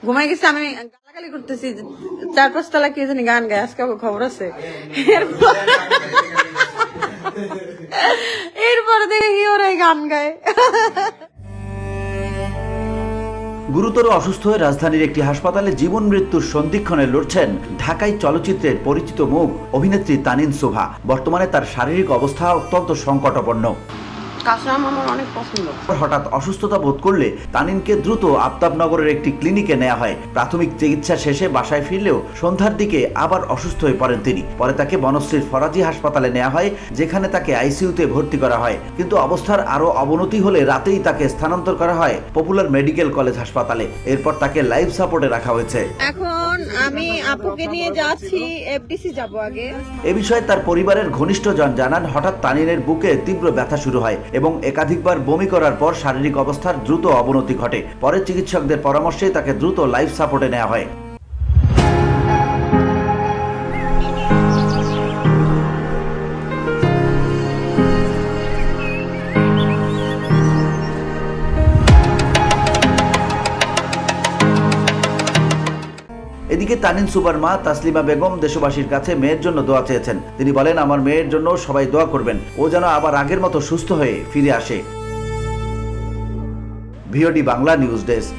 ঘুমাই গেছে, আমি গালাগালি করতেছি, 4-5 তলা কে জানি গান গায়, আজকে খবর আছে। এরপর দেখি ওরা গান গায়। গুরুতর অসুস্থ হয়ে রাজধানীর একটি হাসপাতালে জীবন মৃত্যুর সন্ধিক্ষণে লড়ছেন ঢাকাই চলচ্চিত্রের পরিচিত মুখ অভিনেত্রী তানিন সুভা। বর্তমানে তার শারীরিক অবস্থা অত্যন্ত সংকটাপন্ন। কাসরাম আমার অনেক পছন্দ। হঠাৎ অসুস্থতা বোধ করলে তানিনকে দ্রুত আফতাবনগরের একটি ক্লিনিকে নেওয়া হয়। প্রাথমিক চিকিৎসা শেষে বাসায় ফিরলেও সন্ধ্যার দিকে আবার অসুস্থ হয়ে পড়েন তিনি। পরে তাকে বনশ্রীর ফরাজি হাসপাতালে নেওয়া হয়, যেখানে তাকে আইসিইউতে ভর্তি করা হয়। কিন্তু অবস্থার আরো অবনতি হলে রাতেই তাকে স্থানান্তর করা হয় পপুলার মেডিকেল কলেজ হাসপাতালে। এরপর তাকে লাইফ সাপোর্টে রাখা হয়েছে। এখন আমি আপুকে নিয়ে যাচ্ছি, এফডিসি যাব আগে। এ বিষয়ে তার পরিবারের ঘনিষ্ঠজন জানান, হঠাৎ তানিনের বুকে তীব্র ব্যথা শুরু হয় এবং একাধিকবার বমি করার পর শারীরিক অবস্থার দ্রুত অবনতি ঘটে। পরে চিকিৎসকদের পরামর্শে তাকে দ্রুত লাইফ সাপোর্টে নেওয়া হয়। এদিকে তানিন সুভার মা তাসলিমা বেগম দেশবাসীর কাছে মেয়ের জন্য দোয়া চেয়েছেন। তিনি বলেন, আমার মেয়ের জন্য সবাই দোয়া করবেন, ও যেন আবার আগের মতো সুস্থ হয়ে ফিরে আসে। VOD Bangla news desk.